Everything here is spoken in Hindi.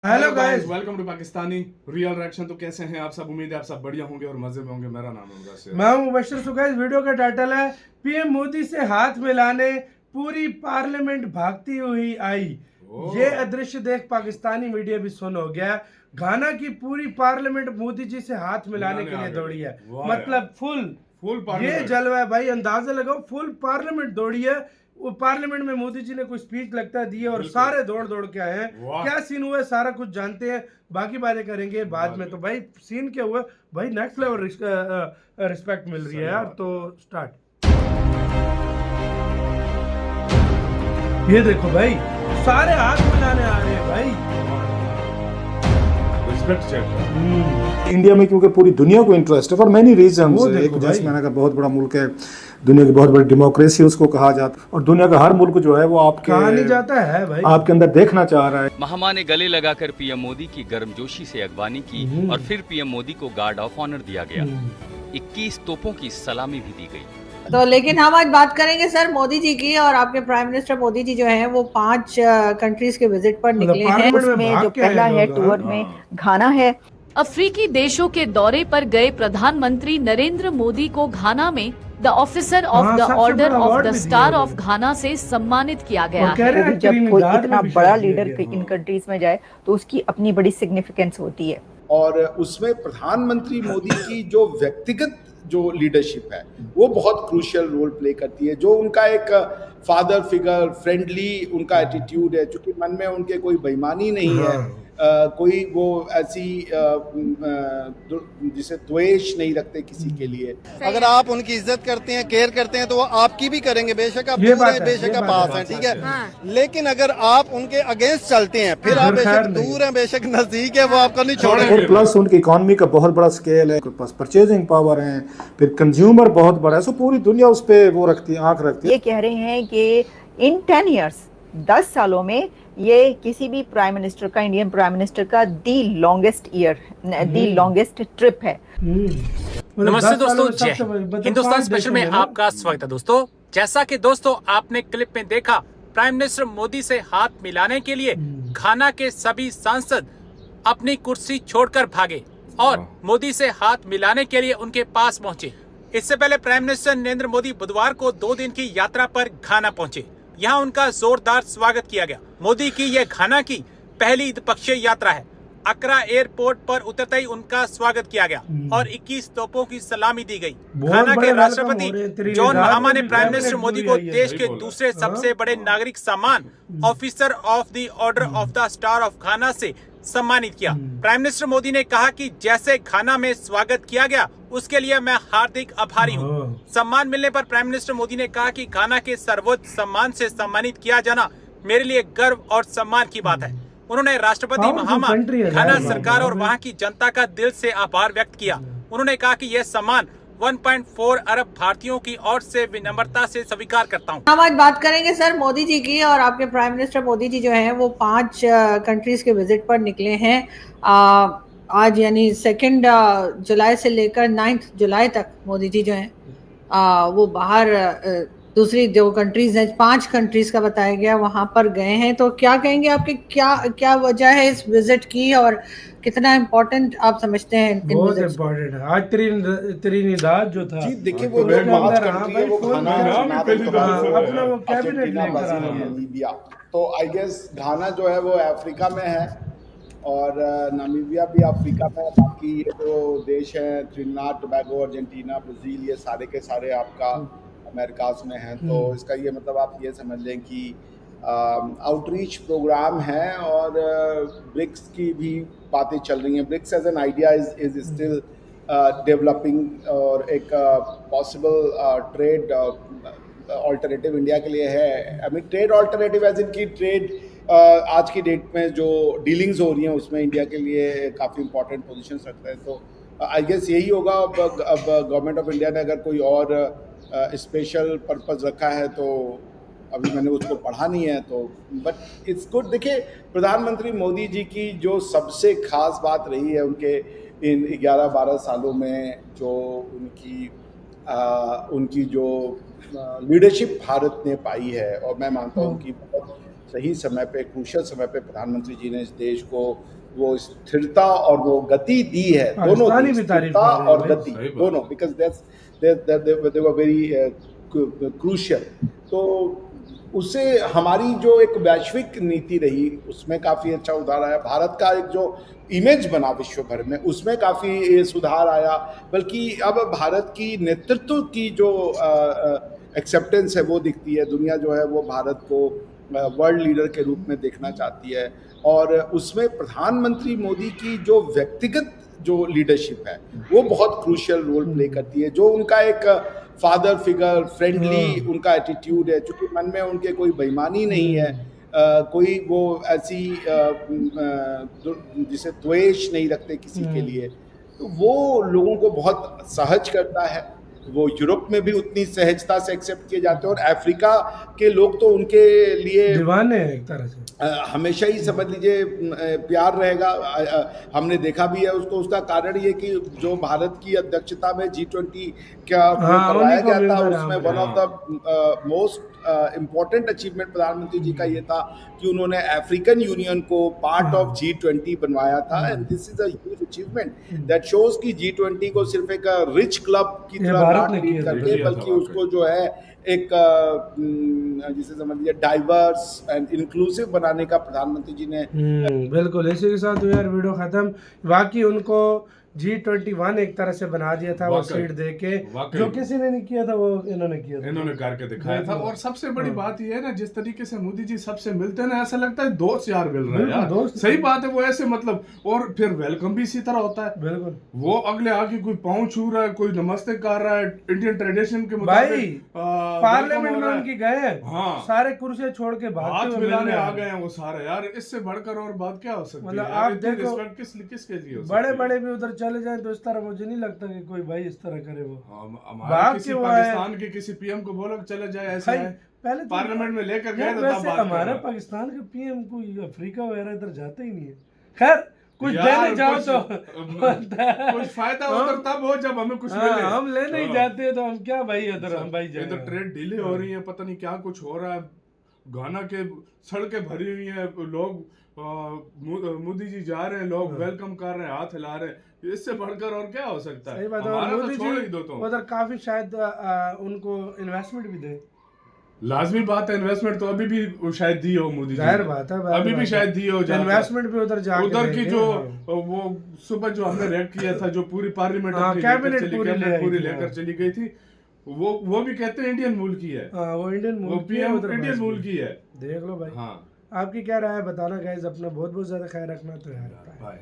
Hello guys, welcome to Pakistani real reaction. तो कैसे हैं आप सब? उम्मीद है आप सब बढ़िया होंगे और मजे में होंगे। मेरा नाम है मुबशिर। मैं हूं मुबशिर। सो गाइस, वीडियो का टाइटल है पीएम मोदी से हाथ मिलाने पूरी पार्लियामेंट भागती हुई आई। ये अदृश्य देख पाकिस्तानी मीडिया भी सुन हो गया। घाना की पूरी पार्लियामेंट मोदी जी से हाथ मिलाने के लिए दौड़ी है। मतलब फुल ये जलवा है भाई, अंदाजा लगाओ। फुल पार्लियामेंट दौड़ी है। वो पार्लियामेंट में मोदी जी ने कोई स्पीच लगता दी है और सारे दौड़ दौड़ के आए हैं। क्या सीन हुआ है सारा कुछ जानते हैं, बाकी बातें करेंगे बाद में। तो भाई सीन क्या हुआ भाई, नेक्स्ट लेवल रिस्पेक्ट मिल रही है यार। तो स्टार्ट। ये देखो भाई, सारे हाथ मिलाने आ रहे हैं भाई। इंडिया में क्योंकि पूरी दुनिया को इंटरेस्ट है फॉर मेनी रीजंस। एक जैसे मैंने कहा बहुत बड़ा मुल्क है, दुनिया की बहुत बड़ी डेमोक्रेसी उसको कहा जाता है, और दुनिया का हर मुल्क जो है वो आपके कहा नहीं जाता है भाई, आपके अंदर देखना चाह रहा है। महामा ने गले लगाकर पीएम मोदी की गर्मजोशी से अगवानी की और फिर पीएम मोदी को गार्ड ऑफ ऑनर दिया गया। 21 तोपों की सलामी भी दी गई। तो लेकिन हम आज बात करेंगे सर मोदी जी की। और आपके प्राइम मिनिस्टर मोदी जी जो हैं वो 5 कंट्रीज के विजिट पर निकले हैं। उसमें जो पहला है टूर में घाना है। अफ्रीकी देशों के दौरे पर गए प्रधानमंत्री नरेंद्र मोदी को घाना में the officer of the order of the star of घाना से सम्मानित किया गया है। जब कोई इतना बड़ा लीडर इन कंट्रीज में जाए तो उसकी अपनी बड़ी सिग्निफिकेंस होती है। और उसमें प्रधानमंत्री मोदी की जो व्यक्तिगत जो लीडरशिप है वो बहुत क्रूशियल रोल प्ले करती है। जो उनका एक फादर फिगर, फ्रेंडली उनका एटीट्यूड है, चूंकि मन में उनके कोई बेईमानी नहीं है, कोई वो ऐसी जिसे द्वेष नहीं रखते किसी के लिए। अगर आप उनकी इज्जत करते हैं, केयर करते हैं, तो वो आपकी भी करेंगे। बेशक आप दूर हैं, बेशक आप पास हैं, ठीक है। लेकिन अगर आप उनके अगेंस्ट चलते हैं, फिर आप बेशक दूर हैं, बेशक नजदीक है, वो आपका नहीं छोड़ेंगे। प्लस उनकी इकोनॉमी का बहुत बड़ा स्केल है, उनके पास परचेजिंग पावर है, फिर कंज्यूमर बहुत बड़ा है। सो पूरी दुनिया उस पर वो रखती है, आंख रखती है। ये कह रहे हैं कि इन 10 ईयर्स 10 सालों में ये किसी भी प्राइम मिनिस्टर का, इंडियन प्राइम मिनिस्टर का दी लॉन्गेस्ट ट्रिप है। नमस्ते दोस्तों, जय हिंदुस्तान स्पेशल में आपका स्वागत है। दोस्तों, जैसा कि दोस्तों आपने क्लिप में देखा, प्राइम मिनिस्टर मोदी से हाथ मिलाने के लिए घाना के सभी सांसद अपनी कुर्सी छोड़कर भागे और मोदी से हाथ मिलाने के लिए उनके पास पहुंचे। इससे पहले प्राइम मिनिस्टर नरेंद्र मोदी बुधवार को 2 दिन की यात्रा पर घाना पहुंचे। यहाँ उनका जोरदार स्वागत किया गया। मोदी की यह घाना की पहली द्विपक्षीय यात्रा है। अकरा एयरपोर्ट पर उतरते ही उनका स्वागत किया गया और 21 तोपों की सलामी दी गई। घाना के राष्ट्रपति जॉन महामा ने प्राइम मिनिस्टर मोदी को देश के दूसरे सबसे बड़े नागरिक सम्मान officer of the order of the star of घाना से सम्मानित किया। प्राइम मिनिस्टर मोदी ने कहा कि जैसे घाना में स्वागत किया गया उसके लिए मैं हार्दिक आभारी हूँ। सम्मान मिलने पर प्राइम मिनिस्टर मोदी ने कहा कि घाना के सर्वोच्च सम्मान से सम्मानित किया जाना मेरे लिए गर्व और सम्मान की बात है। उन्होंने राष्ट्रपति महामा, घाना सरकार और वहाँ की जनता का दिल से आभार व्यक्त किया। उन्होंने कहा कि यह सम्मान 1.4 अरब भारतीयों की ओर से विनम्रता से स्वीकार करता हूँ। हम आज बात करेंगे सर मोदी जी की। और आपके प्राइम मिनिस्टर मोदी जी जो हैं वो 5 कंट्रीज के विजिट पर निकले हैं। आज यानी 2 जुलाई से लेकर 9 जुलाई तक मोदी जी जो हैं वो बाहर दूसरी जो कंट्रीज हैं, 5 कंट्रीज का बताया गया, वहां पर गए हैं। तो क्या कहेंगे, आपके क्या वजह है इस विजिट की और कितना इम्पोर्टेंट आप समझते हैं? बहुत इम्पोर्टेंट है। आज त्रिनिदाद जो था जी, देखिए वो जो 5 कंट्री है वो घाना, अपना वो कैबिनेट नामीबिया। तो आई गेस घाना जो है वो अफ्रीका में है और नामीबिया भी अफ्रीका में है। बाकी ये जो देश हैं त्रिनिदाद टोबैगो, अर्जेंटीना, ब्राजील, ये सारे के सारे आपका अमेरिकास में हैं। तो इसका ये मतलब आप ये समझ लें कि आउटरीच प्रोग्राम है और ब्रिक्स की भी बातें चल रही हैं। BRICS as an idea is still developing और एक पॉसिबल ट्रेड ऑल्टरनेटिव इंडिया के लिए है। I mean trade alternative as in की ट्रेड आज की डेट में जो डीलिंग्स हो रही हैं उसमें इंडिया के लिए काफ़ी इंपॉर्टेंट पोजीशंस रखते हैं। तो आई गेस यही होगा। अब गवर्नमेंट ऑफ इंडिया ने अगर कोई और स्पेशल पर्पस रखा है तो अभी मैंने उसको पढ़ा नहीं है, तो बट इट्स गुड। देखिए, प्रधानमंत्री मोदी जी की जो सबसे खास बात रही है उनके इन 11-12 सालों में, जो उनकी जो लीडरशिप भारत ने पाई है, और मैं मानता हूँ उनकी बहुत सही समय पे, क्रूशियल समय पे प्रधानमंत्री जी ने इस देश को वो स्थिरता और वो गति दी है, दोनों दी, स्थिरता और गति दोनों, because they were very crucial. तो उससे हमारी जो एक वैश्विक नीति रही उसमें काफ़ी अच्छा उधार आया, भारत का एक जो इमेज बना विश्व भर में उसमें काफ़ी सुधार आया, बल्कि अब भारत की नेतृत्व की जो एक्सेप्टेंस है वो दिखती है। दुनिया जो है वो भारत को वर्ल्ड लीडर के रूप में देखना चाहती है, और उसमें प्रधानमंत्री मोदी की जो व्यक्तिगत जो लीडरशिप है वो बहुत क्रूशियल रोल प्ले करती है। जो उनका एक फादर फिगर, फ्रेंडली उनका एटीट्यूड है, चूँकि मन में उनके कोई बेईमानी नहीं है, कोई वो ऐसी जिसे द्वेष नहीं रखते किसी के लिए, तो वो लोगों को बहुत सहज करता है। वो यूरोप में भी उतनी सहजता से एक्सेप्ट किए जाते हैं, और अफ्रीका के लोग तो उनके लिए दीवाने हैं एक तरह से, हमेशा ही समझ लीजिए प्यार रहेगा। हमने देखा भी है उसको, उसका कारण ये कि जो भारत की अध्यक्षता में G20 का करवाया गया था, उसमें one of the most important achievement प्रधानमंत्री जी का ये था कि उन्होंने अफ्रीकन यूनियन को पार्ट ऑफ G20 बनवाया था, and this is a huge achievement that shows कि G20 को सिर्फ एक रिच क्लब की तरह ना ट्रीट करके, बल्कि उसको जो है एक जिसे समझ लीजिए डाइवर्स एंड इंक्लूसिव बनाने का प्रधानमंत्री जी ने बिल्कुल। इसी के साथ यार वीडियो खत्म। वाकई उनको G21 एक तरह से बना दिया था वो सीट दे के, जो किसी ने नहीं किया था वो इन्होंने किया था, इन्होंने करके दिखाया था। और सबसे बड़ी बात ये है ना, जिस तरीके से मोदी जी सबसे मिलते हैं ना, ऐसा लगता है दोस्त यार मिल रहा है यार, सही बात है। वो ऐसे मतलब, और फिर वेलकम भी इसी तरह होता है, बिल्कुल। वो अगले आके कोई पाँव छू रहा है, कोई नमस्ते कर रहा है इंडियन ट्रेडिशन के मुताबिक, पार्लियामेंट में उनकी गए, हाँ, सारे कुर्सियां छोड़ के हाथ मिलाने आ गए हैं वो सारे यार। इससे बढ़कर और बात क्या हो सकती है? आप देखो किसके लिए बड़े बड़े भी उधर चले जाए तो इस तरह मुझे नहीं लगता कि कोई भाई इस तरह करे। वो किसी पाकिस्तान के किसी पीएम को बोलो चले जाए, ऐसे है पहले पार्लियामेंट में लेकर गए तो वैसे हमारा पाकिस्तान के पीएम कोई अफ्रीका वगैरह इधर जाते ही नहीं है। खैर कुछ देने जाओ तो कुछ फायदा उधर तब हो जब हमें कुछ मिले। हम लेने ही जाते हैं तो हम क्या भाई उधर हम भाई जाए। इधर ट्रेड डीले हो रही है, पता नहीं क्या कुछ हो रहा है, घाना के सड़कें भरी हुई हैं, लोग मोदी जी जा रहे हैं, लोग वेलकम कर रहे हैं, हाथ हिला रहे हैं, इससे बढ़कर और क्या हो सकता है? मोदी जी उधर काफी शायद उनको इन्वेस्टमेंट भी दे। लाजमी बात है, इन्वेस्टमेंट तो अभी भी शायद दी हो मोदी जी, जाहिर बात है, अभी भी शायद दी हो। इन्वेस्टमेंट भी उधर की जो वो सुबह जो हमने रेड किया था, जो पूरी पार्लियामेंट पूरी लेकर चली गई थी, वो भी कहते हैं इंडियन मूल की है, वो इंडियन मूल की है। देख लो भाई। हाँ, आपकी क्या राय है बताना गाइस, अपना बहुत बहुत ज्यादा ख्याल रखना। तो यार बाय।